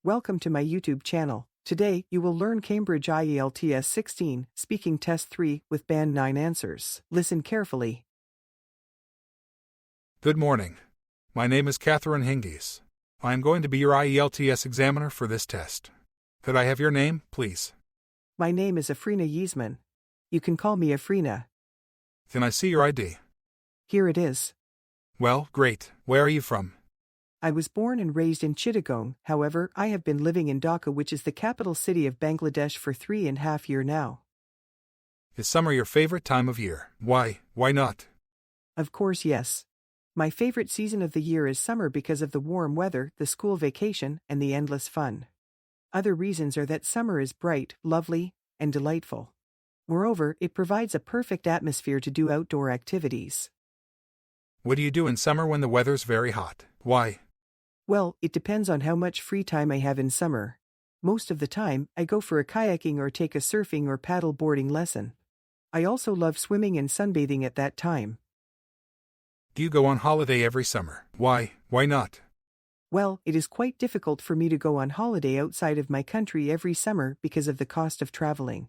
Welcome to my YouTube channel. Today, you will learn Cambridge IELTS 16 Speaking Test 3 with Band 9 answers. Listen carefully. Good morning. My name is Catherine Hingis. I am going to be your IELTS examiner for this test. Could I have your name, please? My name is Afrina Yisman. You can call me Afrina. Can I see your ID? Here it is. Well, great. Where are you from? I was born and raised in Chittagong, however, I have been living in Dhaka, which is the capital city of Bangladesh, for 3.5 years now. Is summer your favorite time of year? Why not? Of course, yes. My favorite season of the year is summer because of the warm weather, the school vacation, and the endless fun. Other reasons are that summer is bright, lovely, and delightful. Moreover, it provides a perfect atmosphere to do outdoor activities. What do you do in summer when the weather's very hot? Why? Well, it depends on how much free time I have in summer. Most of the time, I go for a kayaking or take a surfing or paddle boarding lesson. I also love swimming and sunbathing at that time. Do you go on holiday every summer? Why not? Well, it is quite difficult for me to go on holiday outside of my country every summer because of the cost of traveling.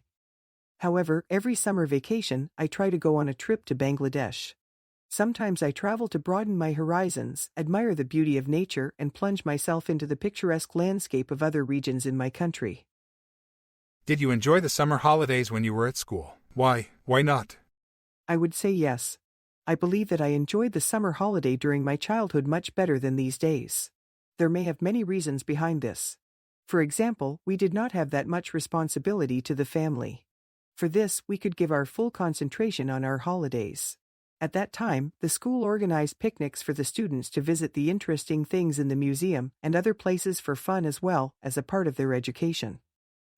However, every summer vacation, I try to go on a trip to Bangladesh. Sometimes I travel to broaden my horizons, admire the beauty of nature, and plunge myself into the picturesque landscape of other regions in my country. Did you enjoy the summer holidays when you were at school? Why not? I would say yes. I believe that I enjoyed the summer holiday during my childhood much better than these days. There may have many reasons behind this. For example, we did not have that much responsibility to the family. For this, we could give our full concentration on our holidays. At that time, the school organized picnics for the students to visit the interesting things in the museum and other places for fun as well as a part of their education.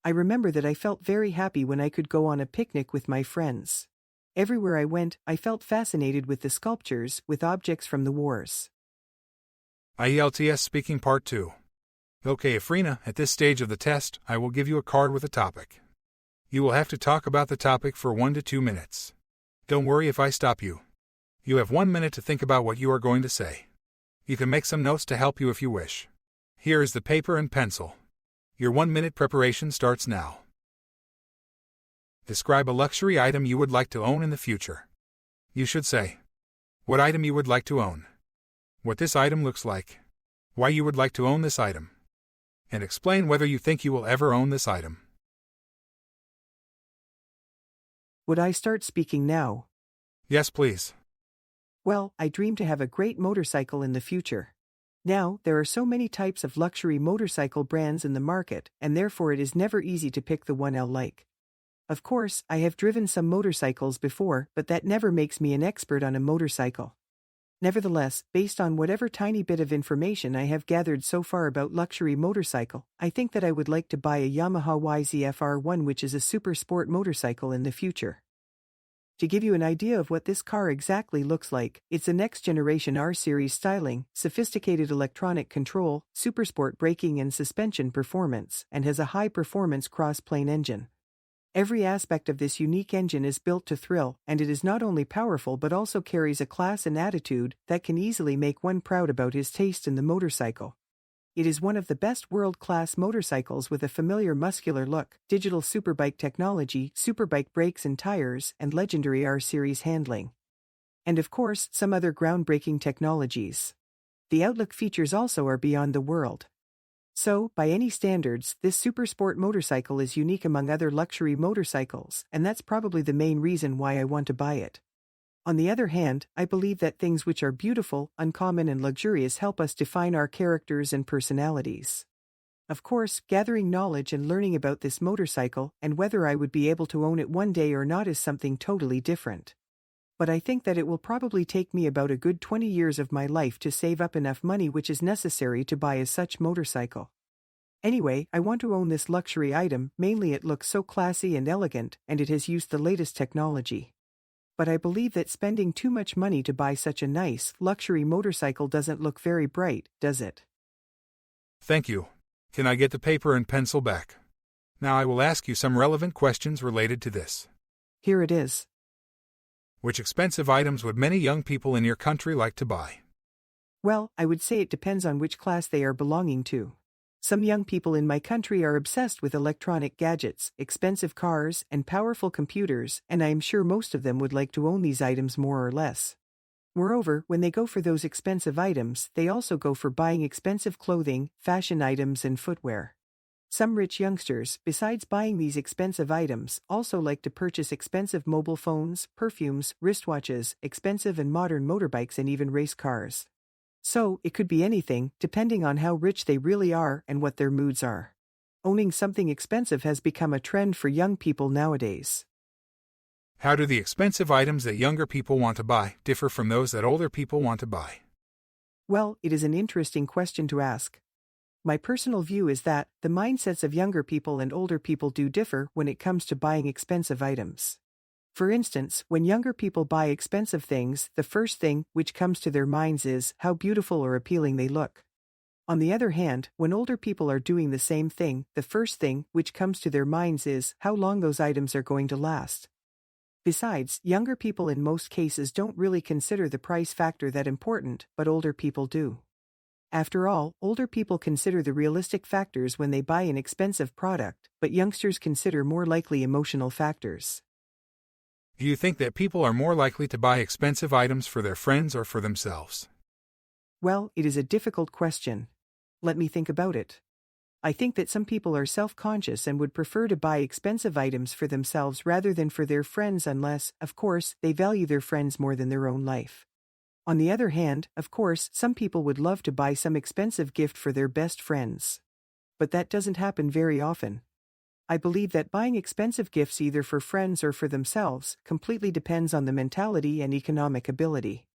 I remember that I felt very happy when I could go on a picnic with my friends. Everywhere I went, I felt fascinated with the sculptures, with objects from the wars. IELTS Speaking Part 2. Okay, Afrina, at this stage of the test, I will give you a card with a topic. You will have to talk about the topic for 1 to 2 minutes. Don't worry if I stop you. You have 1 minute to think about what you are going to say. You can make some notes to help you if you wish. Here is the paper and pencil. Your 1-minute preparation starts now. Describe a luxury item you would like to own in the future. You should say what item you would like to own, what this item looks like, why you would like to own this item, and explain whether you think you will ever own this item. Would I start speaking now? Yes, please. Well, I dream to have a great motorcycle in the future. Now, there are so many types of luxury motorcycle brands in the market, and therefore it is never easy to pick the one I like. Of course, I have driven some motorcycles before, but that never makes me an expert on a motorcycle. Nevertheless, based on whatever tiny bit of information I have gathered so far about luxury motorcycle, I think that I would like to buy a Yamaha YZF-R1, which is a super sport motorcycle in the future. To give you an idea of what this car exactly looks like, it's a next-generation R-Series styling, sophisticated electronic control, supersport braking and suspension performance, and has a high-performance cross-plane engine. Every aspect of this unique engine is built to thrill, and it is not only powerful but also carries a class and attitude that can easily make one proud about his taste in the motorcycle. It is one of the best world-class motorcycles with a familiar muscular look, digital superbike technology, superbike brakes and tires, and legendary R-Series handling. And of course, some other groundbreaking technologies. The Outlook features also are beyond the world. So, by any standards, this super sport motorcycle is unique among other luxury motorcycles, and that's probably the main reason why I want to buy it. On the other hand, I believe that things which are beautiful, uncommon and luxurious help us define our characters and personalities. Of course, gathering knowledge and learning about this motorcycle and whether I would be able to own it one day or not is something totally different. But I think that it will probably take me about a good 20 years of my life to save up enough money which is necessary to buy a such motorcycle. Anyway, I want to own this luxury item, mainly it looks so classy and elegant, and it has used the latest technology. But I believe that spending too much money to buy such a nice, luxury motorcycle doesn't look very bright, does it? Thank you. Can I get the paper and pencil back? Now I will ask you some relevant questions related to this. Here it is. Which expensive items would many young people in your country like to buy? Well, I would say it depends on which class they are belonging to. Some young people in my country are obsessed with electronic gadgets, expensive cars, and powerful computers, and I am sure most of them would like to own these items more or less. Moreover, when they go for those expensive items, they also go for buying expensive clothing, fashion items, and footwear. Some rich youngsters, besides buying these expensive items, also like to purchase expensive mobile phones, perfumes, wristwatches, expensive and modern motorbikes, and even race cars. So, it could be anything, depending on how rich they really are and what their moods are. Owning something expensive has become a trend for young people nowadays. How do the expensive items that younger people want to buy differ from those that older people want to buy? Well, it is an interesting question to ask. My personal view is that the mindsets of younger people and older people do differ when it comes to buying expensive items. For instance, when younger people buy expensive things, the first thing which comes to their minds is how beautiful or appealing they look. On the other hand, when older people are doing the same thing, the first thing which comes to their minds is how long those items are going to last. Besides, younger people in most cases don't really consider the price factor that important, but older people do. After all, older people consider the realistic factors when they buy an expensive product, but youngsters consider more likely emotional factors. Do you think that people are more likely to buy expensive items for their friends or for themselves? Well, it is a difficult question. Let me think about it. I think that some people are self-conscious and would prefer to buy expensive items for themselves rather than for their friends unless, of course, they value their friends more than their own life. On the other hand, of course, some people would love to buy some expensive gift for their best friends. But that doesn't happen very often. I believe that buying expensive gifts either for friends or for themselves completely depends on the mentality and economic ability.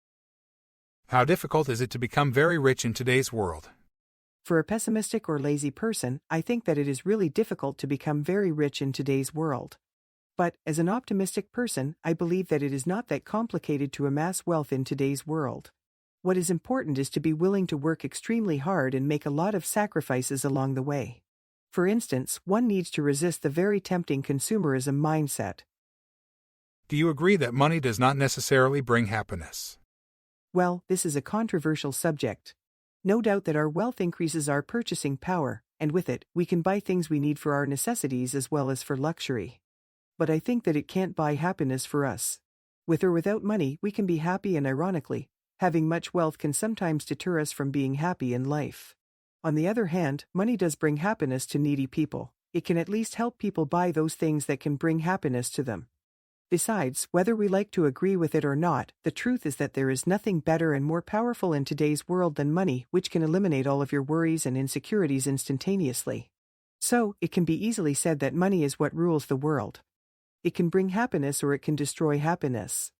How difficult is it to become very rich in today's world? For a pessimistic or lazy person, I think that it is really difficult to become very rich in today's world. But, as an optimistic person, I believe that it is not that complicated to amass wealth in today's world. What is important is to be willing to work extremely hard and make a lot of sacrifices along the way. For instance, one needs to resist the very tempting consumerism mindset. Do you agree that money does not necessarily bring happiness? Well, this is a controversial subject. No doubt that our wealth increases our purchasing power, and with it, we can buy things we need for our necessities as well as for luxury. But I think that it can't buy happiness for us. With or without money, we can be happy, and ironically, having much wealth can sometimes deter us from being happy in life. On the other hand, money does bring happiness to needy people. It can at least help people buy those things that can bring happiness to them. Besides, whether we like to agree with it or not, the truth is that there is nothing better and more powerful in today's world than money, which can eliminate all of your worries and insecurities instantaneously. So, it can be easily said that money is what rules the world. It can bring happiness or it can destroy happiness.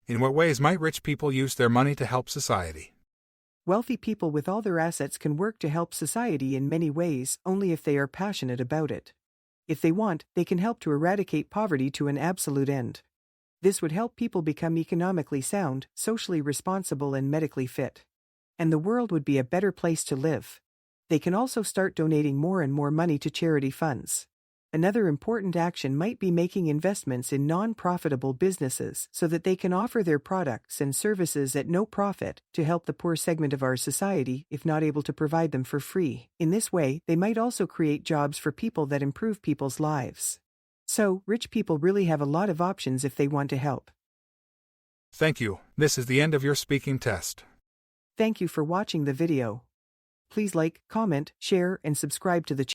In what ways might rich people use their money to help society? Wealthy people with all their assets can work to help society in many ways, only if they are passionate about it. If they want, they can help to eradicate poverty to an absolute end. This would help people become economically sound, socially responsible, and medically fit. And the world would be a better place to live. They can also start donating more and more money to charity funds. Another important action might be making investments in non-profitable businesses so that they can offer their products and services at no profit to help the poor segment of our society if not able to provide them for free. In this way, they might also create jobs for people that improve people's lives. So, rich people really have a lot of options if they want to help. Thank you. This is the end of your speaking test. Thank you for watching the video. Please like, comment, share, and subscribe to the channel.